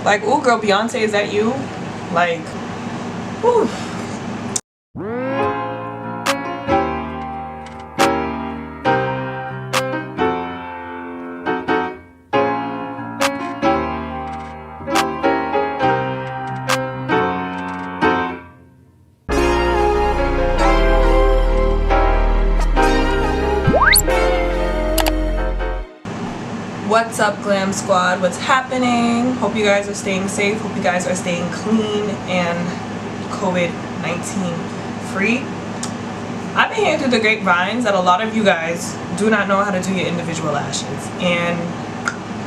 Like, ooh, girl, Beyonce, is that you? Like, ooh. What's up, Glam Squad? What's happening? Hope you guys are staying safe. Hope you guys are staying clean and COVID-19 free. I've been hearing through the grapevines that a lot of you guys do not know how to do your individual lashes, and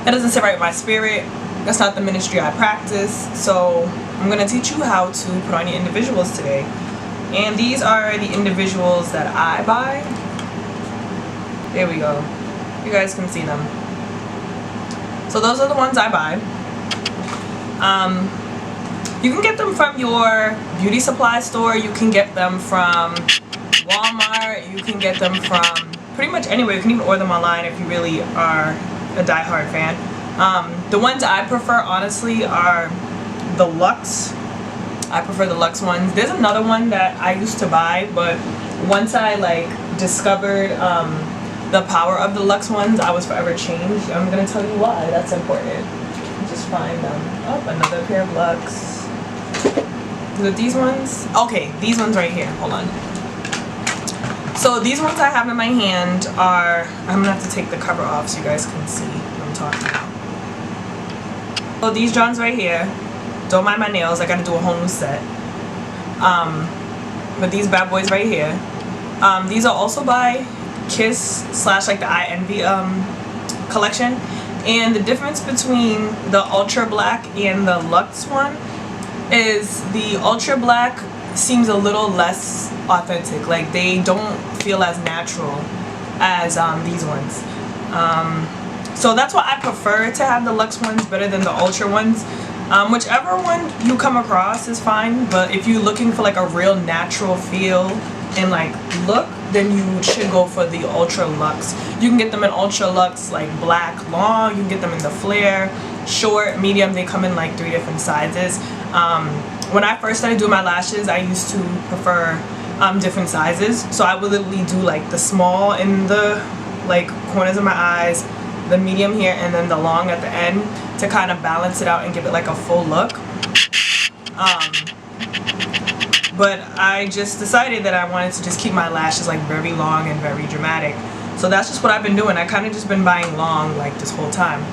that doesn't sit right with my spirit. That's not the ministry I practice, so I'm going to teach you how to put on your individuals today. And these are the individuals that I buy. There we go. You guys can see them. So those are the ones I buy. You can get them from your beauty supply store. You can get them from Walmart. You can get them from pretty much anywhere. You can even order them online if you really are a die-hard fan. The ones I prefer, honestly, are the Luxe. I prefer the Luxe ones. There's another one that I used to buy, but once I discovered the power of the Luxe ones, I was forever changed. I'm gonna tell you why. That's important. Just find them. Oh, another pair of Luxe. Is it these ones? Okay, these ones right here. Hold on. So these ones I have in my hand are, I'm gonna have to take the cover off so you guys can see what I'm talking about. So these Johns right here, don't mind my nails, I gotta do a whole new set. But these bad boys right here, these are also by Kiss / the I Envy collection. And the difference between the Ultra Black and the Luxe one is the Ultra Black seems a little less authentic. Like, they don't feel as natural as these ones. So that's why I prefer to have the Luxe ones better than the Ultra ones. Whichever one you come across is fine, but if you're looking for like a real natural feel and look, then you should go for the Ultra Luxe. You can get them in Ultra Luxe black long, you can get them in the flare, short, medium. They come in 3 different sizes. When I first started doing my lashes, I used to prefer different sizes. So I would literally do the small in the corners of my eyes, the medium here, and then the long at the end to kind of balance it out and give it a full look. But I just decided that I wanted to just keep my lashes very long and very dramatic. So that's just what I've been doing. I kind of just been buying long this whole time.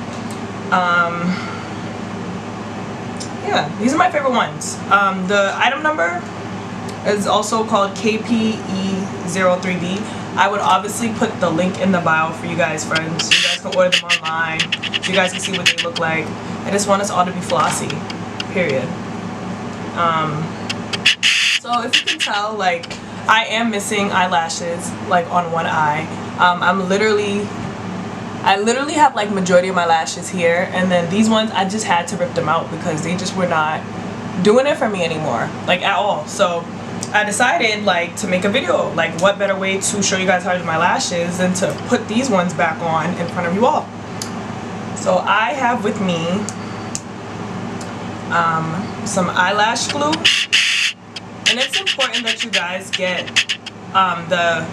Yeah, these are my favorite ones. The item number is also called KPE03B. I would obviously put the link in the bio for you guys, friends. So you guys can order them online. So you guys can see what they look like. I just want us all to be flossy, period. So if you can tell, I am missing eyelashes on one eye. I literally have majority of my lashes here, and then these ones I just had to rip them out because they just were not doing it for me anymore, at all. So I decided to make a video. What better way to show you guys how to do my lashes than to put these ones back on in front of you all. So I have with me some eyelash glue. And it's important that you guys get the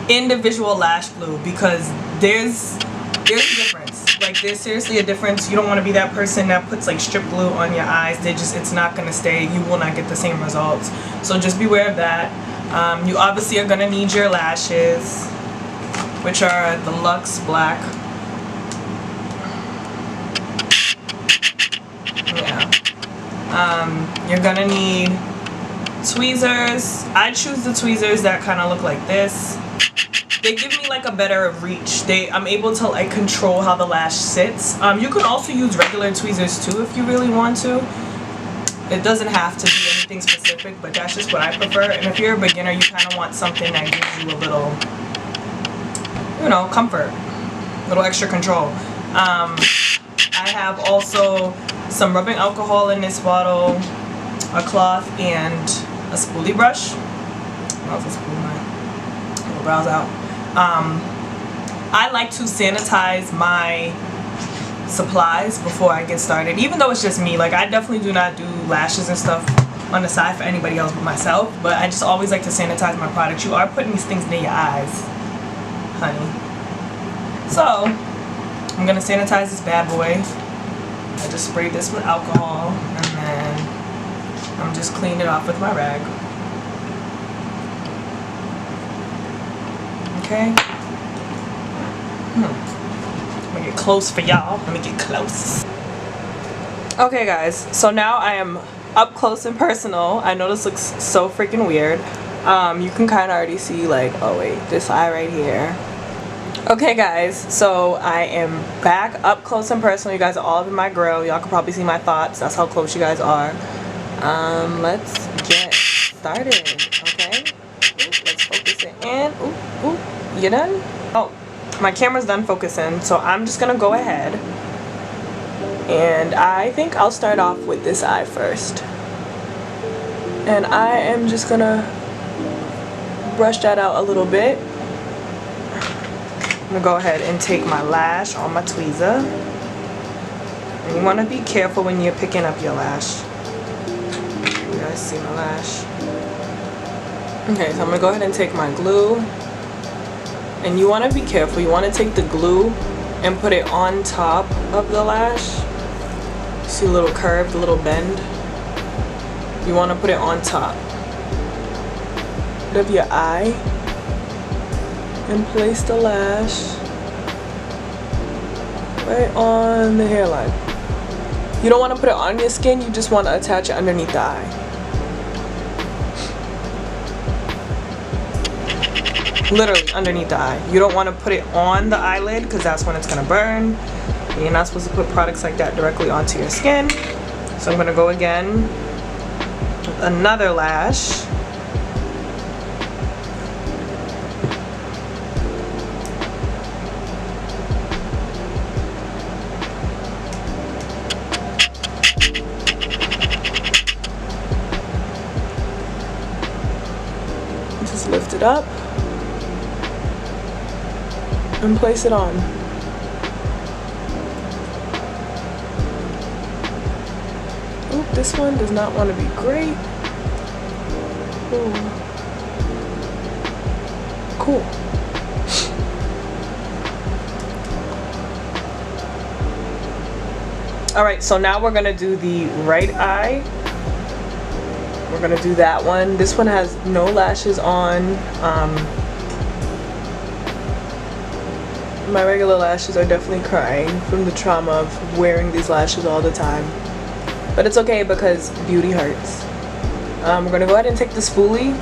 individual lash glue because there's a difference. There's seriously a difference. You don't want to be that person that puts strip glue on your eyes. It's not going to stay. You will not get the same results. So just beware of that. You obviously are going to need your lashes, which are the Luxe Black. Yeah. You're going to need tweezers. I choose the tweezers that kind of look like this. They give me a better reach. I'm able to control how the lash sits. You can also use regular tweezers too if you really want to. It doesn't have to be anything specific, but that's just what I prefer. And if you're a beginner, you kind of want something that gives you a little, comfort, a little extra control. I have also some rubbing alcohol in this bottle, a cloth, and a spoolie brush. I don't know if it's spoolie my brows out. I like to sanitize my supplies before I get started, even though it's just me. Like, I definitely do not do lashes and stuff on the side for anybody else but myself, but I just always like to sanitize my products. You are putting these things near your eyes, honey. So I'm gonna sanitize this bad boy. I just sprayed this with alcohol, and then I'm just cleaning it off with my rag. Okay. Let me get close for y'all. Let me get close. Okay guys, so now I am up close and personal. I know this looks so freaking weird. You can kind of already see, like, oh wait, this eye right here. Okay guys, so I am back up close and personal. You guys are all up in my grill. Y'all can probably see my thoughts. That's how close you guys are. Let's get started, okay? Ooh, let's focus it in. Ooh, ooh, you done? Oh, my camera's done focusing, so I'm just gonna go ahead. And I think I'll start off with this eye first. And I am just gonna brush that out a little bit. I'm gonna go ahead and take my lash on my tweezer. And you wanna be careful when you're picking up your lash. You guys see my lash? Okay, so I'm gonna go ahead and take my glue. And you wanna be careful. You wanna take the glue and put it on top of the lash. See a little curve, a little bend? You wanna put it on top of your eye. And place the lash right on the hairline. You don't want to put it on your skin, you just want to attach it underneath the eye. Literally underneath the eye. You don't want to put it on the eyelid because that's when it's going to burn. And you're not supposed to put products like that directly onto your skin. So I'm going to go again with another lash. Just lift it up and place it on. Oop, this one does not want to be great. Ooh. Cool. Alright, so now we're gonna do the right eye. We're gonna do that one. This one has no lashes on. My regular lashes are definitely crying from the trauma of wearing these lashes all the time. But it's okay because beauty hurts. We're gonna go ahead and take the spoolie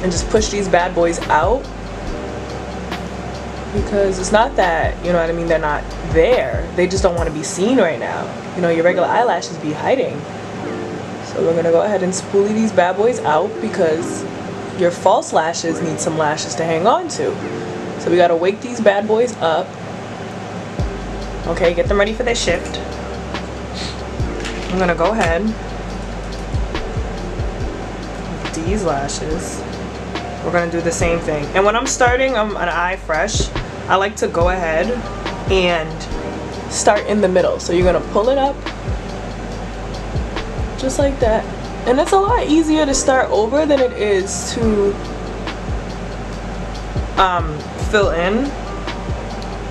and just push these bad boys out. Because it's not that, you know what I mean, they're not there. They just don't want to be seen right now. You know, your regular eyelashes be hiding. So we're gonna go ahead and spoolie these bad boys out because your false lashes need some lashes to hang on to. So we gotta wake these bad boys up. Okay, get them ready for their shift. I'm gonna go ahead with these lashes. We're gonna do the same thing. And when I'm starting an eye fresh, I like to go ahead and start in the middle. So you're gonna pull it up just like that. And it's a lot easier to start over than it is to fill in.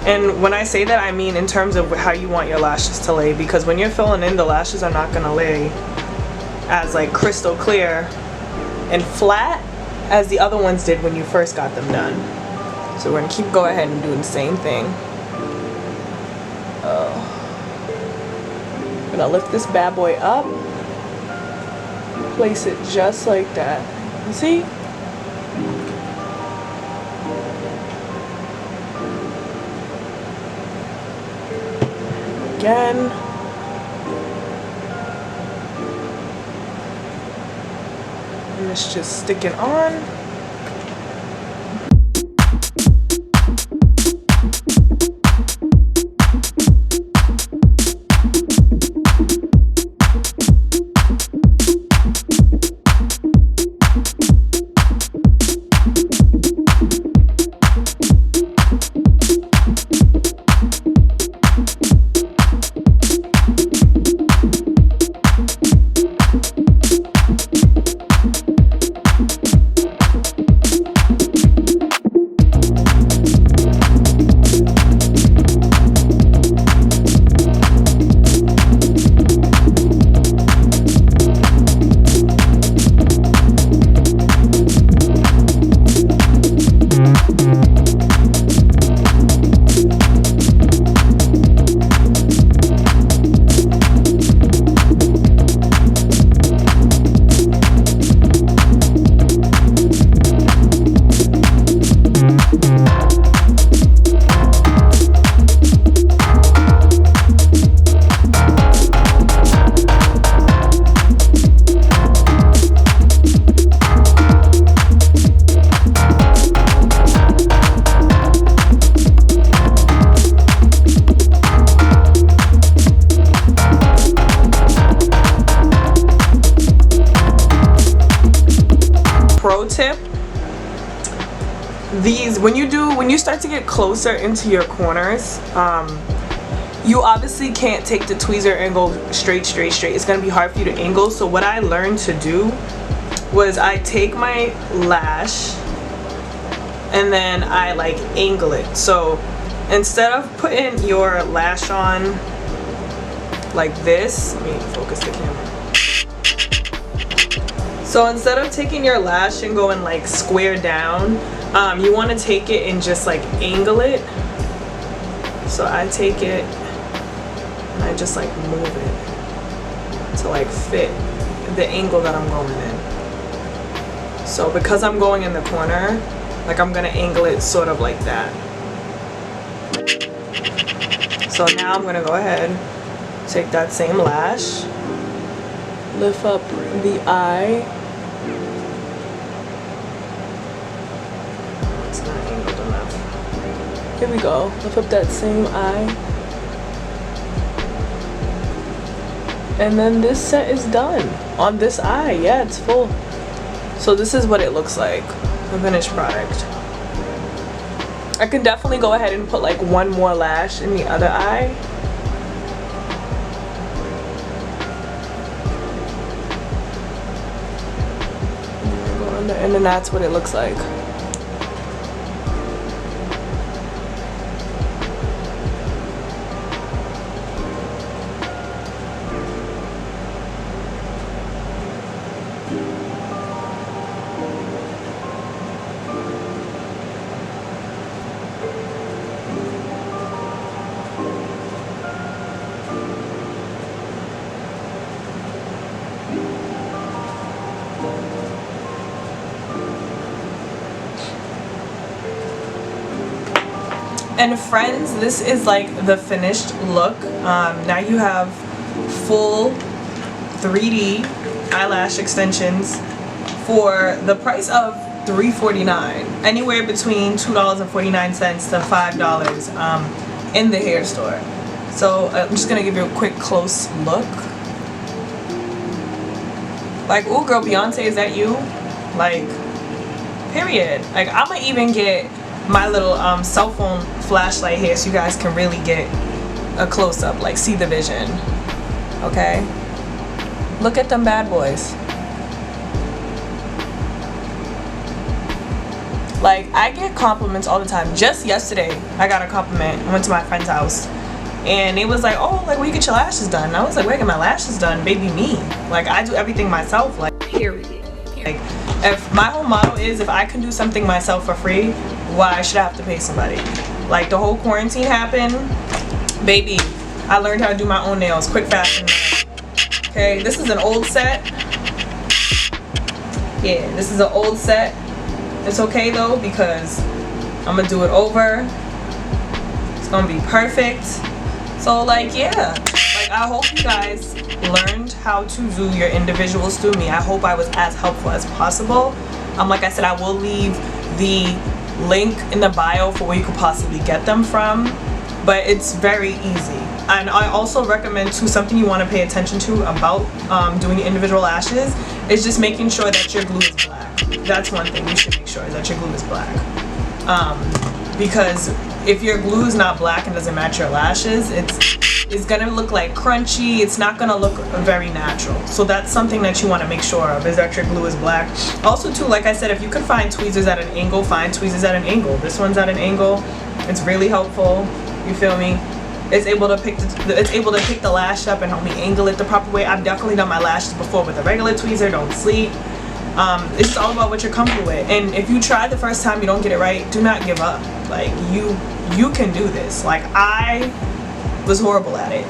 And when I say that, I mean in terms of how you want your lashes to lay, because when you're filling in, the lashes are not gonna lay as like crystal clear and flat as the other ones did when you first got them done. So we're gonna go ahead and do the same thing. I'm gonna lift this bad boy up, place it just like that. You see? Again. And it's just sticking on. when you start to get closer into your corners, you obviously can't take the tweezer and go straight. It's gonna be hard for you to angle. So what I learned to do was I take my lash and then I like angle it. So instead of putting your lash on like this, let me focus the camera. So instead of taking your lash and going like square down, you want to take it and just like angle it. So I take it and I just like move it to like fit the angle that I'm going in. So because I'm going in the corner, like I'm gonna angle it sort of like that. So now I'm gonna go ahead, take that same lash, lift up the eye. It's not angled enough. Here we go, lift up that same eye. And then this set is done on this eye. Yeah, it's full. So this is what it looks like, the finished product. I can definitely go ahead and put like one more lash in the other eye. And then that's what it looks like. And friends, this is like the finished look. Now you have full 3D eyelash extensions for the price of $3.49, anywhere between $2.49 to $5 in the hair store. So I'm just gonna give you a quick close look. Like, ooh girl, Beyonce, is that you? Like, period. Like, I'ma even get my little cell phone flashlight here so you guys can really get a close-up, like see the vision. Okay, look at them bad boys. Like, I get compliments all the time. Just yesterday I got a compliment. I went to my friend's house and it was like, oh, like, where you get your lashes done? And I was like, where I get my lashes done? Baby, me. Like, I do everything myself. Like, period. Like, if my whole motto is, if I can do something myself for free, why should I have to pay somebody? Like, the whole quarantine happened, baby, I learned how to do my own nails quick, fast, and okay, this is an old set. Yeah, this is an old set. It's okay though, because I'm gonna do it over. It's gonna be perfect. So like, yeah, like, I hope you guys learned how to do your individuals through me. I hope I was as helpful as possible. Like I said, I will leave the link in the bio for where you could possibly get them from, but it's very easy. And I also recommend too, something you want to pay attention to about doing individual lashes is just making sure that your glue is black. That's one thing you should make sure, is that your glue is black. Because if your glue is not black and doesn't match your lashes, it's gonna look like crunchy. It's not gonna look very natural. So that's something that you want to make sure of, is that your glue is black. Also too, like I said, if you can find tweezers at an angle, find tweezers at an angle. This one's at an angle. It's really helpful. You feel me? It's able to pick the lash up and help me angle it the proper way. I've definitely done my lashes before with a regular tweezer. Don't sleep. It's just all about what you're comfortable with. And if you try the first time, you don't get it right, do not give up. Like, you can do this. Like, I was horrible at it.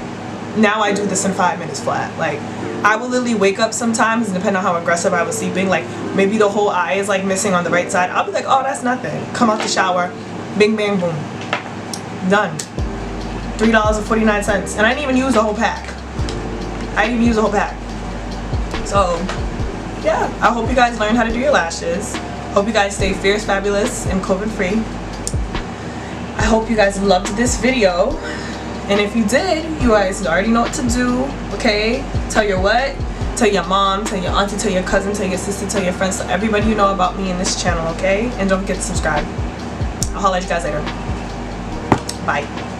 Now I do this in 5 minutes flat. Like, I will literally wake up sometimes, and depending on how aggressive I was sleeping, like maybe the whole eye is like missing on the right side, I'll be like, oh, that's nothing. Come out the shower, bing bang boom, done. $3.49, and I didn't even use the whole pack. So yeah, I hope you guys learned how to do your lashes. Hope you guys stay fierce, fabulous, and COVID free. I hope you guys loved this video. And if you did, you guys already know what to do, okay? Tell your what? Tell your mom, tell your auntie, tell your cousin, tell your sister, tell your friends, tell everybody you know about me in this channel, okay? And don't forget to subscribe. I'll holler at you guys later. Bye.